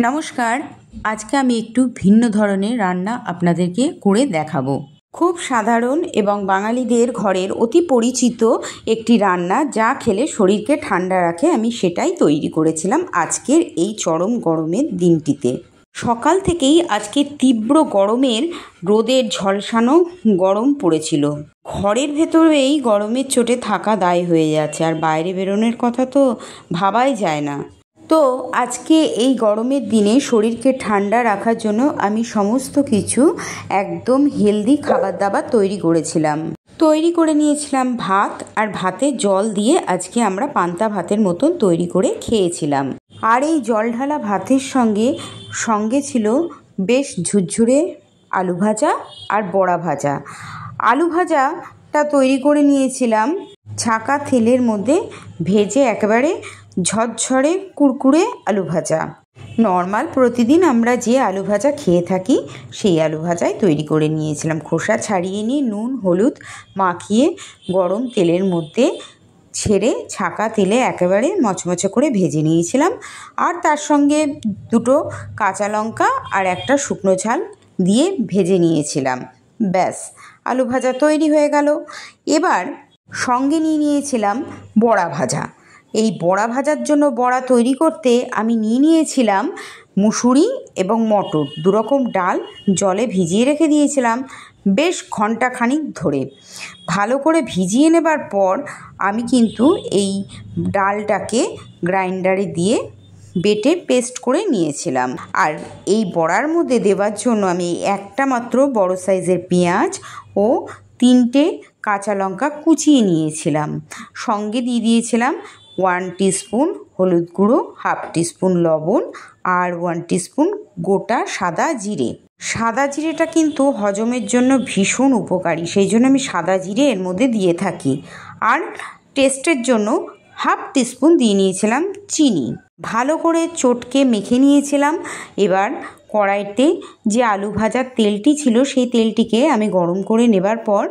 নমস্কার। আজকে আমি একটু ভিন্ন ধরনের রান্না আপনাদেরকে করে দেখাবো। খুব সাধারণ এবং বাঙালিদের ঘরের অতি পরিচিত একটি রান্না, যা খেলে শরীরকে ঠান্ডা রাখে। আমি সেটাই তৈরি করেছিলাম আজকের এই চরম গরমের দিনটিতে। সকাল থেকেই আজকে তীব্র গরমের রোদের ঝলসানো গরম পড়েছিল। ঘরের ভেতরেই গরমের চোটে থাকা দায় হয়ে যাচ্ছে, আর বাইরে বেরোনোর কথা তো ভাবাই যায় না। তো আজকে এই গরমের দিনে শরীরকে ঠান্ডা রাখার জন্য আমি সমস্ত কিছু একদম হেলদি খাবার দাবার তৈরি করেছিলাম। তৈরি করে নিয়েছিলাম ভাত, আর ভাতে জল দিয়ে আজকে আমরা পান্তা ভাতের মতন তৈরি করে খেয়েছিলাম। আর এই জল ঢালা ভাতের সঙ্গে ছিল বেশ ঝুরঝুরে আলু ভাজা আর বড়া ভাজা। আলু ভাজাটা তৈরি করে নিয়েছিলাম ছাঁকা তেলের মধ্যে ভেজে, একেবারে ঝরঝরে কুরকুরে আলু ভাজা। নর্মাল প্রতিদিন আমরা যে আলু ভাজা খেয়ে থাকি সেই আলু ভাজাই তৈরি করে নিয়েছিলাম। খোসা ছাড়িয়ে নিয়ে নুন হলুদ মাখিয়ে গরম তেলের মধ্যে ছেড়ে ছাঁকা তেলে একেবারে মচমচে করে ভেজে নিয়েছিলাম। আর তার সঙ্গে দুটো কাঁচা লঙ্কা আর একটা শুকনো ঝাল দিয়ে ভেজে নিয়েছিলাম। ব্যাস, আলু ভাজা তৈরি হয়ে গেল। এবার সঙ্গে নিয়েছিলাম বড়া ভাজা। এই বড়া ভাজার জন্য বড়া তৈরি করতে আমি নিয়েছিলাম মুসুরি এবং মটর, দুরকম ডাল জলে ভিজিয়ে রেখে দিয়েছিলাম বেশ ঘন্টাখানিক ধরে। ভালো করে ভিজিয়ে নেবার পর আমি কিন্তু এই ডালটাকে গ্রাইন্ডারে দিয়ে বেটে পেস্ট করে নিয়েছিলাম। আর এই বড়ার মধ্যে দেওয়ার জন্য আমি একটা মাত্র বড় সাইজের পেঁয়াজ ও 3টে কাঁচা লঙ্কা কুচিয়ে নিয়েছিলাম। সঙ্গে দিয়েছিলাম 1 টিস্পুন হলুদ গুঁড়ো, 1/2 টিস্পুন লবণ আর 1 টিস্পুন গোটা সাদা জিরে। সাদা জিরেটা কিন্তু হজমের জন্য ভীষণ উপকারী, সেই জন্য আমি সাদা জিরে এর মধ্যে দিয়ে থাকি। আর টেস্টের জন্য 1/2 টিস্পুন দিয়ে নিয়েছিলাম চিনি। ভালো করে চটকে মেখে নিয়েছিলাম। এবার কড়াইতে যে আলু ভাজার তেলটি ছিল সেই তেলটিকে আমি গরম করে নেবার পর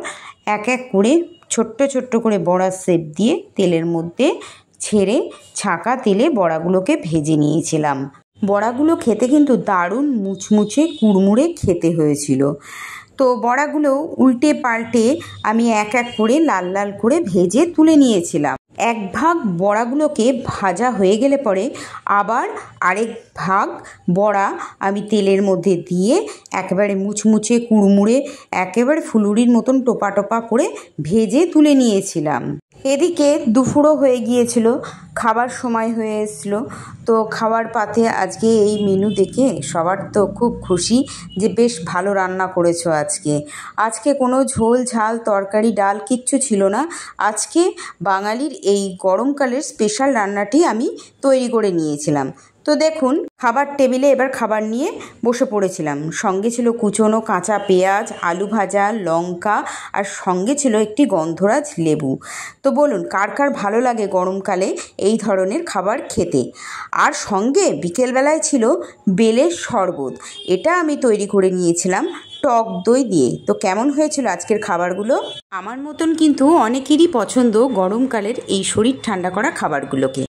এক এক করে ছোট্ট ছোট্ট করে বড়ার শেপ দিয়ে তেলের মধ্যে ছেড়ে ছাঁকা তেলে বড়াগুলোকে ভেজে নিয়েছিলাম। বড়াগুলো খেতে কিন্তু দারুণ মুচমুচে কুড়মুড়ে খেতে হয়েছিল। তো বড়াগুলো উল্টে পাল্টে আমি এক এক করে লাল লাল করে ভেজে তুলে নিয়েছিলাম। এক ভাগ বড়াগুলোকে ভাজা হয়ে গেলে পরে আবার আরেক ভাগ বড়া আমি তেলের মধ্যে দিয়ে একেবারে মুচমুচে কুড়মুড়ে একেবারে ফুলুরির মতন টোপা টোপা করে ভেজে তুলে নিয়েছিলাম। এদিকে দুপুরও হয়ে গিয়েছিল, খাবার সময় হয়ে এসেছিলো। তো খাবার পাতে আজকে এই মেনু দেখে সবার তো খুব খুশি যে বেশ ভালো রান্না করেছো আজকে কোনো ঝোল ঝাল তরকারি ডাল কিচ্ছু ছিল না। আজকে বাঙালির এই গরমকালের স্পেশাল রান্নাটি আমি তৈরি করে নিয়েছিলাম। তো দেখুন, খাবার টেবিলে এবার খাবার নিয়ে বসে পড়েছিলাম। সঙ্গে ছিল কুচনো কাঁচা পেঁয়াজ, আলু ভাজা, লঙ্কা, আর সঙ্গে ছিল একটি গন্ধরাজ লেবু। তো বলুন, কার কার ভালো লাগে গরমকালে এই ধরনের খাবার খেতে। আর সঙ্গে বিকেলবেলায় ছিল বেলের শরবত, এটা আমি তৈরি করে নিয়েছিলাম টক দই দিয়ে। তো কেমন হয়েছিল আজকের খাবারগুলো? আমার মতন কিন্তু অনেকেরই পছন্দ গরমকালের এই শরীর ঠান্ডা করা খাবারগুলোকে।